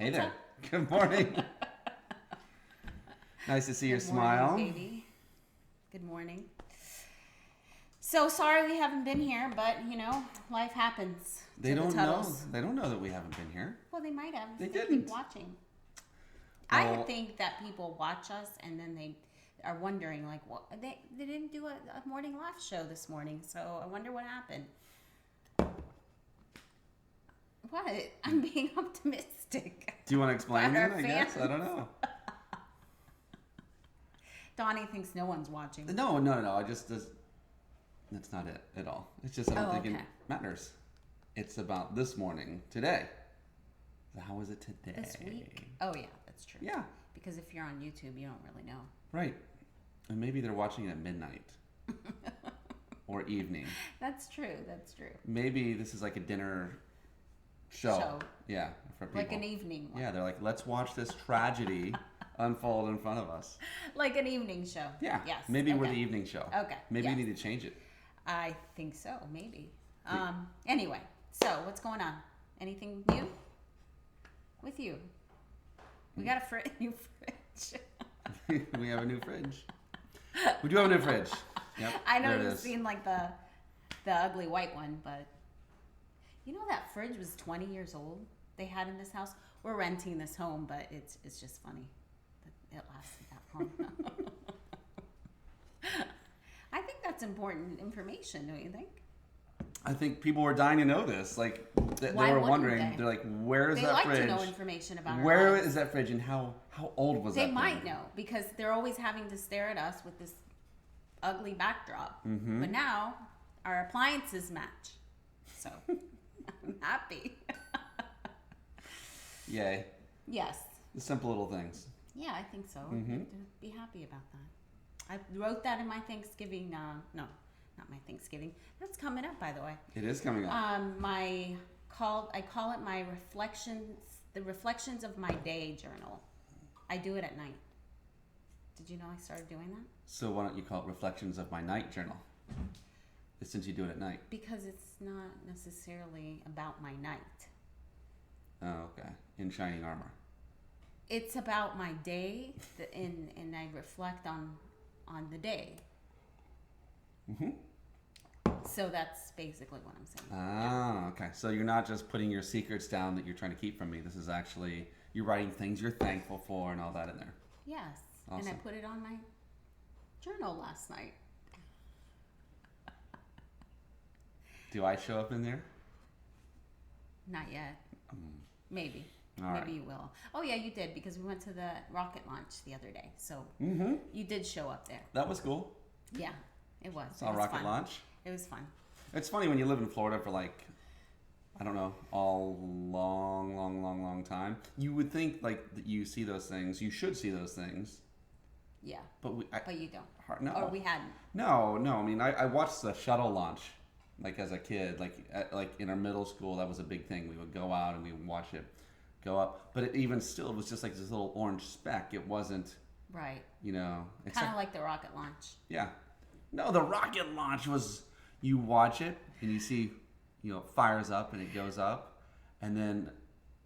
Hey there. Good morning. Nice to see your smile. Baby. Good morning. So sorry we haven't been here, but life happens. They don't know. They don't know that we haven't been here. Well, they might have. They didn't. Keep watching. I think that people watch us and then they are wondering, like, what they didn't do a morning live show this morning, so I wonder what happened. What? I'm being optimistic. Do you want to explain it? I guess I don't know. Donnie thinks no one's watching. No. I just that's not it at all. It's just I don't think it matters. It's about this morning, today. How was it today? This week? Oh yeah, that's true. Yeah. Because if you're on YouTube, you don't really know. Right. And maybe they're watching it at midnight. Or evening. That's true. Maybe this is like a dinner show. Yeah, for people. Like an evening one. Yeah, they're like, let's watch this tragedy unfold in front of us. Like an evening show. Yeah. Yes. Maybe we're the evening show. Okay. Maybe you need to change it. I think so, maybe. Anyway, so what's going on? Anything new with you? We got a new fridge. We have a new fridge. We do have a new fridge. Yep. I know you've seen like the ugly white one, but that fridge was 20 years old. They had in this house. We're renting this home, but it's just funny that it lasted that long. I think that's important information, don't you think? I think people were dying to know this. Like they were wondering. They're like, "Where is that fridge? They like to know information about. Where is that fridge, and how old was that? They might know because they're always having to stare at us with this ugly backdrop. Mm-hmm. But now our appliances match, so I'm happy. Yay! Yes. The simple little things. Yeah, I think so. Mm-hmm. Be happy about that. I wrote that in my Thanksgiving. No, not my Thanksgiving. That's coming up, by the way. It is coming up. I call it my reflections, the reflections of my day journal. I do it at night. Did you know I started doing that? So why don't you call it reflections of my night journal? Since you do it at night. Because it's not necessarily about my night. Oh, okay. In shining armor. It's about my day, and I reflect on the day. Mm-hmm. So that's basically what I'm saying. Ah, okay. So you're not just putting your secrets down that you're trying to keep from me. This is actually, you're writing things you're thankful for and all that in there. Yes. Awesome. And I put it on my journal last night. Do I show up in there? Not yet. Maybe. All right. Maybe you will. Oh, yeah, you did because we went to the rocket launch the other day. So you did show up there. That was cool. Yeah, it was. Saw rocket launch. It was fun. It's funny when you live in Florida for like, I don't know, a long time. You would think like that you see those things. You should see those things. Yeah. But you don't. No. Or we hadn't. No. I mean, I watched the shuttle launch, like as a kid, like in our middle school. That was a big thing. We would go out and we would watch it go up. But it was just like this little orange speck. It wasn't. Right. Kind of like the rocket launch. Yeah. No, the rocket launch was. You watch it and you see, it fires up and it goes up, and then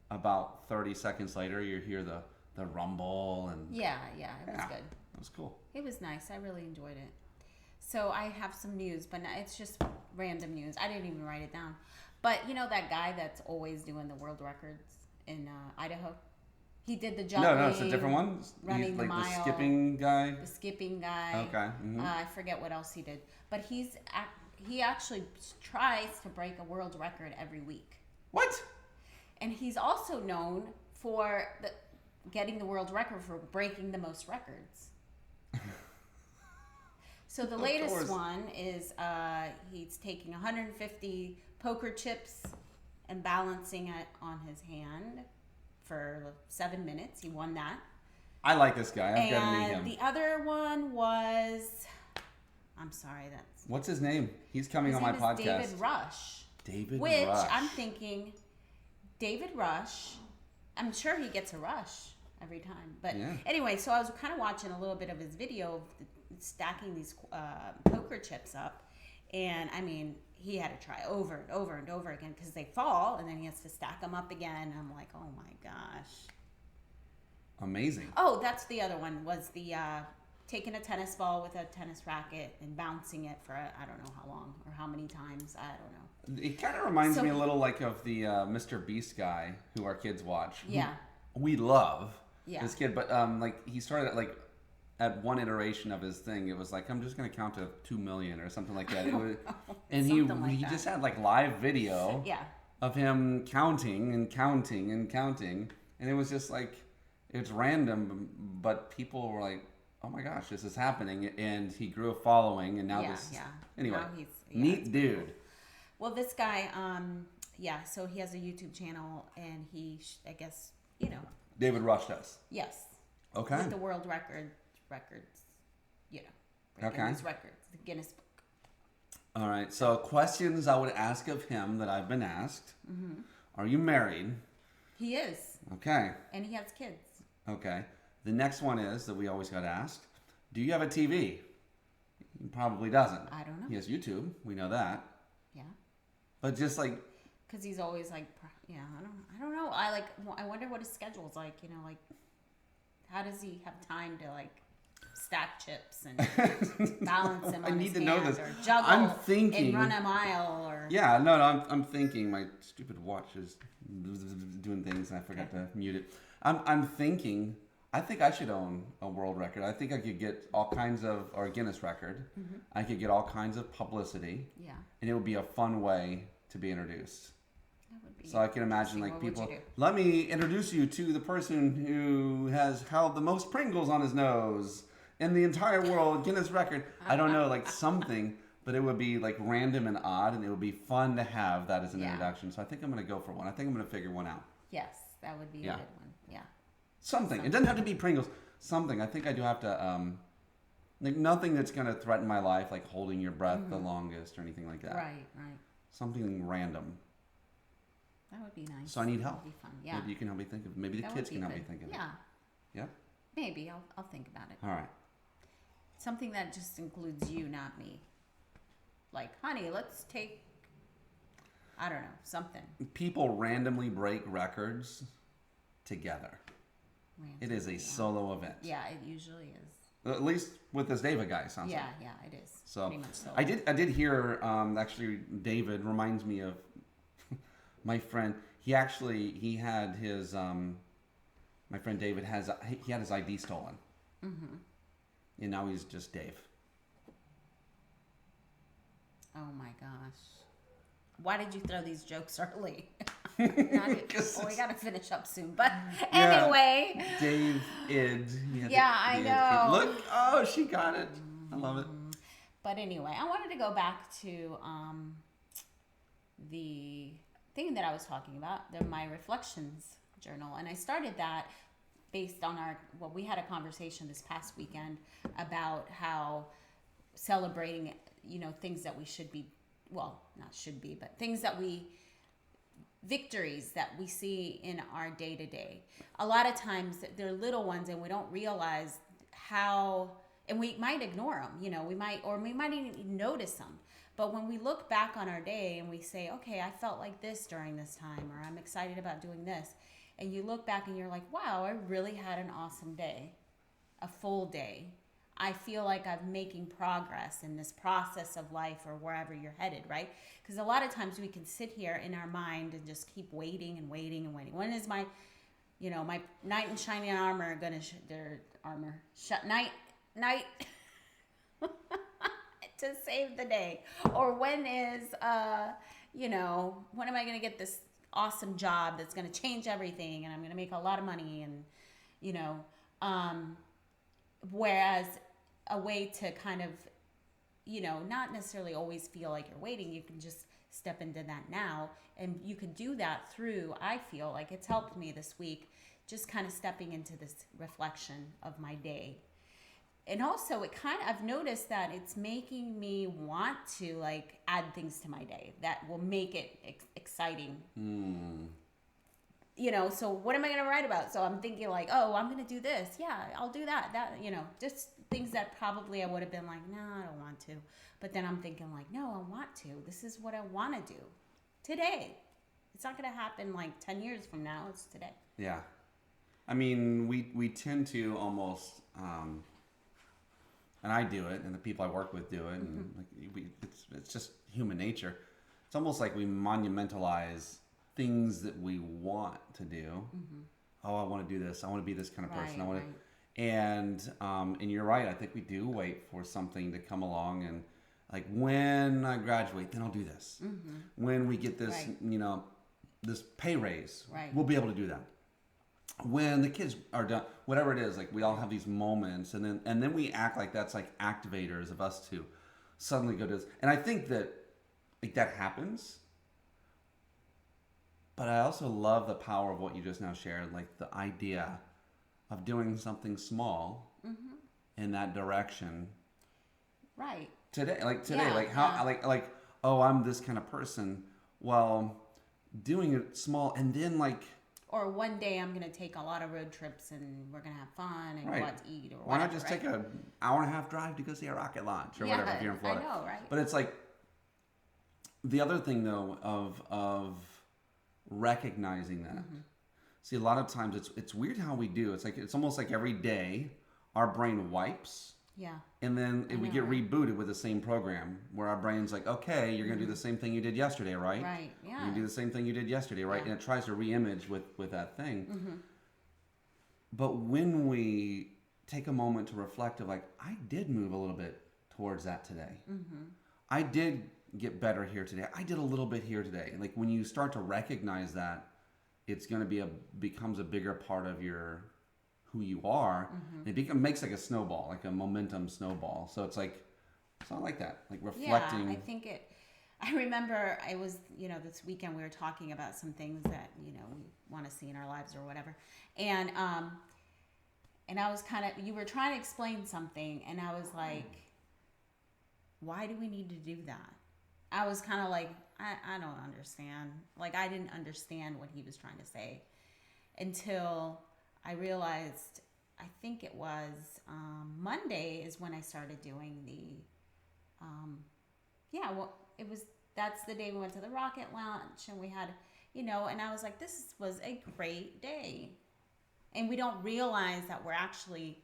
about 30 seconds later you hear the rumble and it was good. It was cool. It was nice. I really enjoyed it. So I have some news, but it's just random news. I didn't even write it down. But that guy that's always doing the world records in Idaho? He did the jumping. No, it's a different one. Running the mile. The skipping guy. The skipping guy. Okay. Mm-hmm. I forget what else he did. But he actually tries to break a world record every week. What? And he's also known for getting the world record for breaking the most records. So the latest one is he's taking 150 poker chips and balancing it on his hand for 7 minutes. He won that. I like this guy. I've got to meet him. And the other one was... I'm sorry, that's... What's his name? He's coming on my podcast. David Rush. Which I'm thinking, David Rush, I'm sure he gets a rush every time. But anyway, so I was kind of watching a little bit of his video of stacking these poker chips up. And I mean, he had to try over and over and over again because they fall, and then he has to stack them up again. I'm like, oh my gosh. Amazing. Oh, that's the other one, was the taking a tennis ball with a tennis racket and bouncing it for I don't know how long or how many times. I don't know. It kind of reminds me a little like of the Mr. Beast guy who our kids watch. Yeah. We love Yeah. this kid, but like he started like at one iteration of his thing, it was like, I'm just going to count to 2 million or something like that. It was, and Something like he that. just had like live video Yeah. of him counting and counting and counting, and it was just like, it's random, but people were like, oh my gosh, this is happening, and he grew a following, and now anyway, Now neat dude. Well, this guy, so he has a YouTube channel, and he, I guess, David Rush does. yes, Okay. with the world records, breaking Okay. his records, the Guinness Book. All right, so questions I would ask of him that I've been asked. Mm-hmm. Are you married? He is, Okay. and he has kids. Okay. The next one is that we always got asked, do you have a TV? He probably doesn't. I don't know. He has YouTube. We know that. Yeah, But just like, because he's always like, I don't know. I wonder what his schedule's like. Like, how does he have time to like stack chips and balance them on I need his to know hand, this. or juggle I'm thinking, and run a mile, or yeah, no, I'm thinking my stupid watch is doing things and I forgot to mute it. I'm thinking, I think I should own a world record. I think I could get all kinds of, or a Guinness record. Mm-hmm. I could get all kinds of publicity. Yeah, And it would be a fun way to be introduced. that would be. So I can imagine interesting. like What would people, you do? let me introduce you to the person who has held the most Pringles on his nose in the entire world, Guinness record. I don't know, like something, but it would be like random and odd, and it would be fun to have that as an Yeah. introduction. So I think I'm going to go for one. I think I'm going to figure one out. Yes, that would be Yeah. a good one. Yeah. Something. It doesn't have to be Pringles. Something. I think I do have to, like nothing that's going to threaten my life, like holding your breath the longest or anything like that. Right. Something random. That would be nice. So I need help. That would be fun. Yeah. Maybe you can help me think of. Maybe the That kids would can be help me good. think of it. Yeah. Yeah. Maybe I'll think about it. All right. Something that just includes you, not me. Like, honey, let's take. I don't know, something. People randomly break records together. It is a solo event. Yeah, it usually is. At least with this David guy, sounds Yeah, like. yeah, it is. So Pretty much so. I did hear actually David reminds me of my friend. He had his my friend David he had his ID stolen. Mm-hmm. And now he's just Dave. Oh my gosh. Why did you throw these jokes early? We gotta finish up soon. But Yeah. anyway. Dave Id. Yeah, I know. Look, oh, she got it. I love it. But anyway, I wanted to go back to the thing that I was talking about, my reflections journal. And I started that based on we had a conversation this past weekend about how celebrating, things that we should be, well, not should be, but things that victories that we see in our day to day. A lot of times they're little ones and we don't realize how, and we might ignore them, we might even notice them. But when we look back on our day and we say, okay, I felt like this during this time, or I'm excited about doing this. And you look back and you're like, wow, I really had an awesome day, a full day. I feel like I'm making progress in this process of life or wherever you're headed, right? Because a lot of times we can sit here in our mind and just keep waiting and waiting and waiting. When is my knight in shining armor gonna night to save the day? Or when is when am I gonna get this awesome job that's gonna change everything and I'm gonna make a lot of money, and whereas a way to kind of not necessarily always feel like you're waiting, you can just step into that now, and you can do that through, I feel like it's helped me this week, just kind of stepping into this reflection of my day. And also I've noticed that it's making me want to like add things to my day that will make it exciting. So what am I going to write about? So I'm thinking like, oh, I'm going to do this. Yeah, I'll do that. Just things that probably I would have been like, no, I don't want to. But then I'm thinking like, no, I want to. This is what I want to do today. It's not going to happen like 10 years from now. It's today. Yeah. I mean, we tend to almost, and I do it, and the people I work with do it, and like it's just human nature. It's almost like we monumentalize things that we want to do. Oh, I want to do this. I want to be this kind of person. I want to, and you're right. I think we do wait for something to come along, and like when I graduate, then I'll do this. When we get this, this pay raise, we'll be able to do that. When the kids are done, whatever it is, like we all have these moments, and then we act like that's like activators of us to suddenly go to this. And I think that like that happens, but I also love the power of what you just now shared, like the idea of doing something small in that direction. Right. Today, like how, like, oh, I'm this kind of person. Well, doing it small, and then like. Or one day I'm going to take a lot of road trips and we're going to have fun and go out to eat or why not just take an hour and a half drive to go see a rocket launch or whatever if you're in Florida. I know, right? But it's like the other thing though of recognizing that. See, a lot of times it's weird how we do. It's like it's almost like every day our brain wipes. Yeah. And then we get rebooted with the same program where our brain's like, okay, you're going to do the same thing you did yesterday, right? Right, yeah. You're going to do the same thing you did yesterday, right? Yeah. And it tries to re-image with that thing. But when we take a moment to reflect of like, I did move a little bit towards that today. I did get better here today. I did a little bit here today. Like when you start to recognize that, it's going to becomes a bigger part of who you are. It makes like a snowball, like a momentum snowball. So it's not like that, like reflecting. Yeah, I remember I was, this weekend we were talking about some things that, we want to see in our lives or whatever. And I was you were trying to explain something and I was like, why do we need to do that? I was kind of like, I don't understand. Like I didn't understand what he was trying to say until I realized, I think it was Monday is when I started doing that's the day we went to the rocket launch and we had, and I was like, this was a great day. And we don't realize that we're actually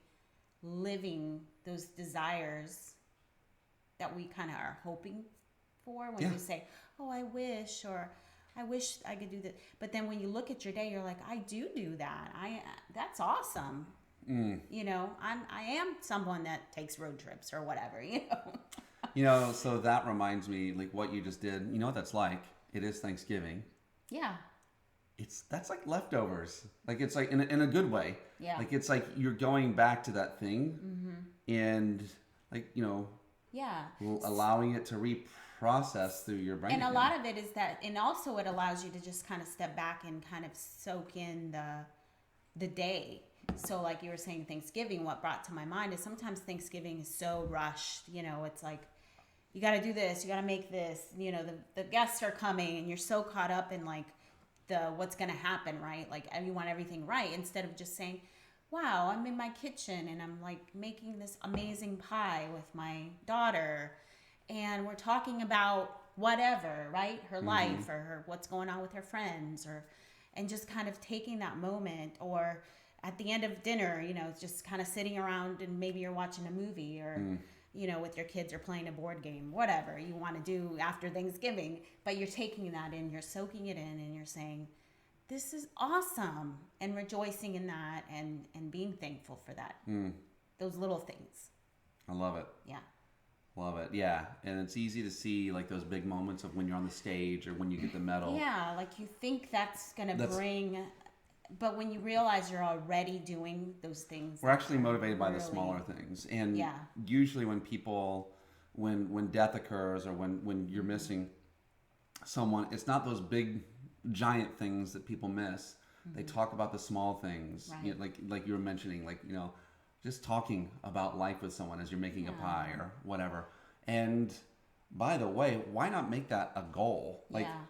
living those desires that we kind of are hoping for when you say, oh, I wish I could do that. But then when you look at your day, you're like, I do that. That's awesome. I am someone that takes road trips or whatever, So that reminds me, like what you just did, you know what that's like? It is Thanksgiving. Yeah. That's like leftovers. Like it's like in a good way. Yeah. Like it's like you're going back to that thing and like, allowing it to reprocess through your brain. And a lot of it is that, and also it allows you to just kind of step back and kind of soak in the day. So like you were saying Thanksgiving, what brought to my mind is sometimes Thanksgiving is so rushed, it's like, you got to do this, you got to make this, the guests are coming and you're so caught up in like what's going to happen, right? Like you want everything right instead of just saying, wow, I'm in my kitchen and I'm like making this amazing pie with my daughter and we're talking about whatever, right? Her life or what's going on with her friends and just kind of taking that moment, or at the end of dinner, just kind of sitting around and maybe you're watching a movie or, with your kids or playing a board game, whatever you want to do after Thanksgiving, but you're taking that in, you're soaking it in and you're saying, this is awesome, and rejoicing in that and being thankful for that. Those little things. I love it. Yeah. Love it. Yeah. And it's easy to see like those big moments of when you're on the stage or when you get the medal. Yeah. Like you think that's going to bring, but when you realize you're already doing those things. We're actually motivated by the smaller things. And usually when people, when death occurs or when you're missing someone, it's not those big giant things that people miss. They talk about the small things, right. Like you were mentioning, just talking about life with someone as you're making a pie or whatever. And by the way, why not make that a goal?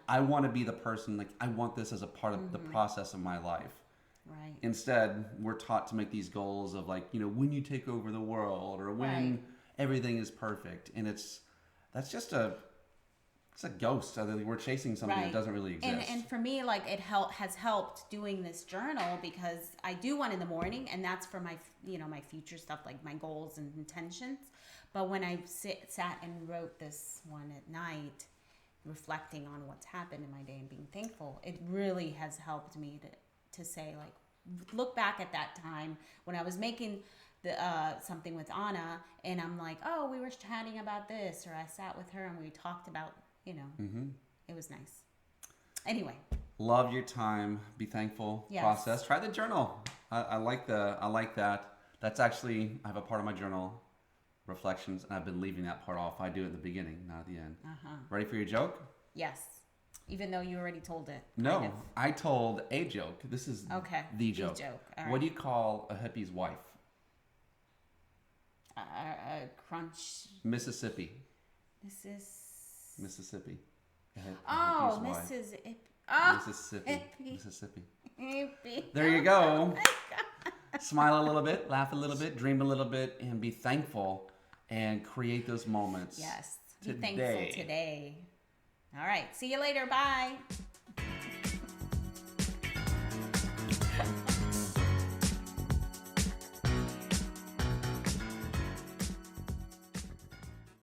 I want to be the person, I want this as a part of the process of my life. Right. Instead, we're taught to make these goals of when you take over the world or when, everything is perfect, and that's just it's a ghost. We're chasing something that doesn't really exist. And for me, like has helped doing this journal, because I do one in the morning, and that's for my my future stuff, like my goals and intentions. But when I sat and wrote this one at night, reflecting on what's happened in my day and being thankful, it really has helped me to say, like, look back at that time when I was making the something with Anna, and I'm like, oh, we were chatting about this, or I sat with her and we talked about, it was nice. Anyway, love your time, be thankful process. Try the journal. I like that. That's actually, I have a part of my journal, reflections, and I've been leaving that part off. I do it at the beginning, not at the end. Ready for your joke? Yes. Even though you already told it. No, I told a joke. This is the joke. All right. What do you call a hippie's wife? Crunch. Mississippi. Mississippi. Oh, Mississippi. Mississippi. There you go. Smile a little bit, laugh a little bit, dream a little bit, and be thankful and create those moments. Yes. Be thankful today. All right. See you later. Bye.